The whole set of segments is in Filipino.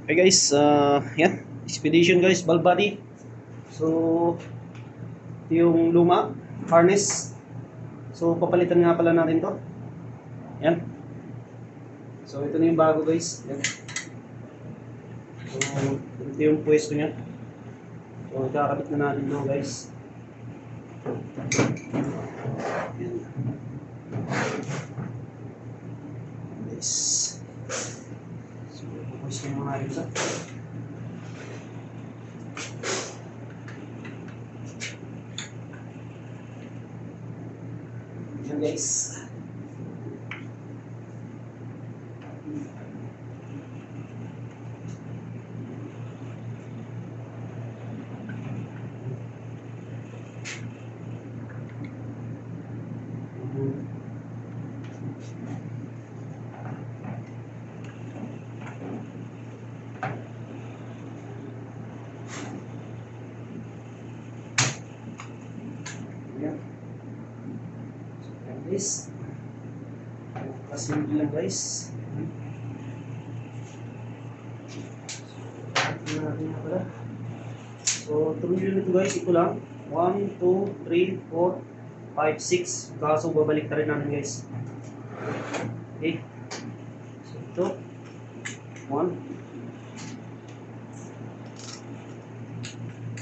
Okay guys, yan. Expedition guys, valve body. So, ito yung luma, harness. So, papalitan nga pala natin to. Yan. So, ito na yung bago guys. Yan. So, ito yung pwesto niya. So, kakabit na natin to guys. Yan. Guys. So, pupwesto na natin sa. Yan guys. Yan. Yan guys. Kasimple lang guys. So, tuloy nito guys, ito lang. 1, 2, 3, 4, 5, 6. Kaso babalik na rin natin guys. Okay. So, ito. 1,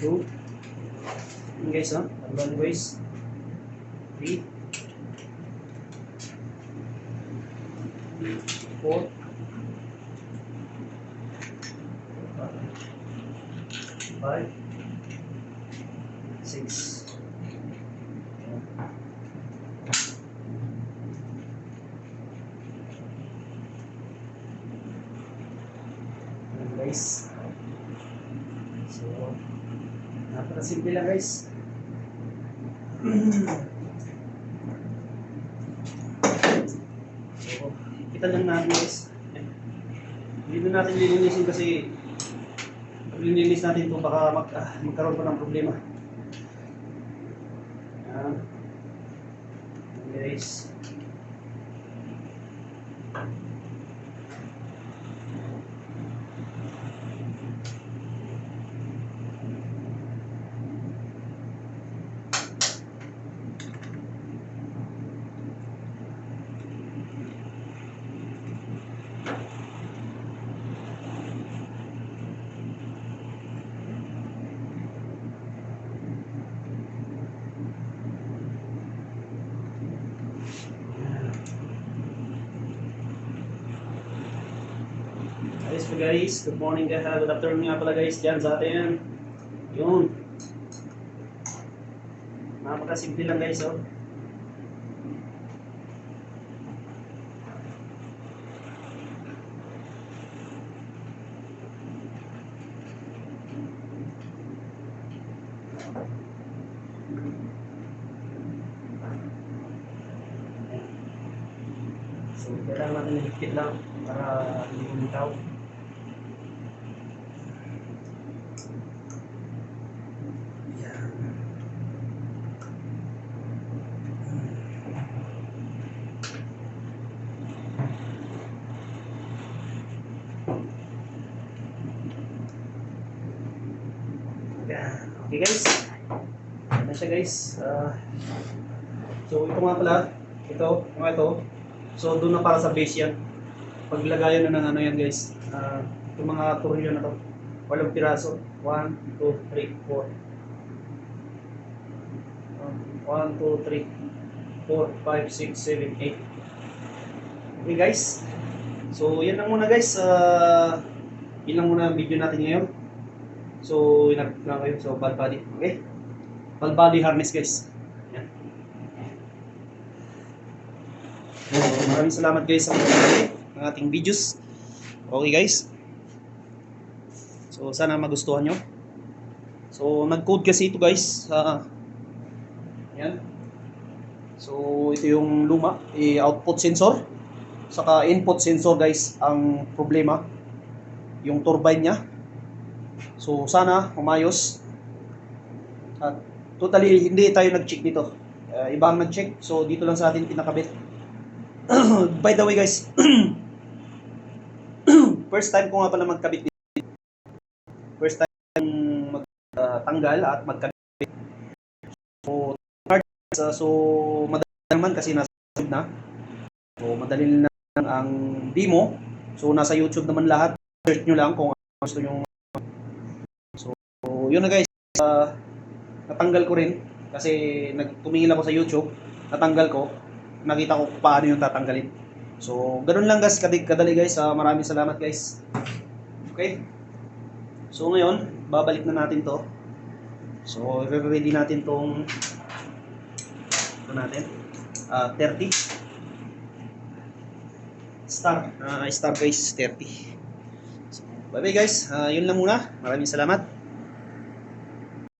2. Yan guys ha. Tandaan guys. 3, 4, 5, 6. Ayan guys. So, napakasimple lang guys. So, kita lang natin guys. Hindi na natin lilinisin kasi pag lininis natin ito baka magkaroon pa ng problema. Ayan. Guys. Ayos po guys, good morning guys, good afternoon nga pala guys dyan sa atin. Yun. Napakasimple lang guys oh. So kailangan natin higpit lang para hindi bumitaw. Okay guys, ano siya guys, so ito nga pala, ito, so doon na para sa base yan, paglagayan na ng ano yan guys, itong mga tornilyo na to, 8 piraso, 1, 2, 3, 4, 1, 2, 3, 4, 5, 6, 7, 8, okay guys, so yan lang muna guys, yun lang muna ang video natin ngayon. So, inapit lang kayo. So, valve body. Okay? Valve body harness, guys. Yan. So, maraming salamat guys sa mga ating videos. Okay, guys. So, sana magustuhan nyo. So, nag-code kasi ito, guys. Yan. So, ito yung luma. Output sensor. Saka input sensor, guys. Ang problema. Yung turbine niya. So sana umayos. At totally hindi tayo nag-check dito. Iba ang nag-check. So dito lang sa atin pinakabit. By the way guys, first time ko nga pala magkabit first time magtanggal at magkabit. So, so madali naman kasi nasa YouTube na. So madali na lang ang demo. So nasa YouTube naman lahat. Search nyo lang kung gusto nyo. So yun na guys. Natanggal ko rin kasi tumingin ako sa YouTube. Natanggal ko. Nakita ko paano yung tatanggalin. So ganun lang guys, kadali guys. Maraming salamat guys. Okay. So ngayon, babalik na natin to. So ready natin tong ito natin. 30 star guys, 30. So, bye bye guys. Yun lang muna. Maraming salamat.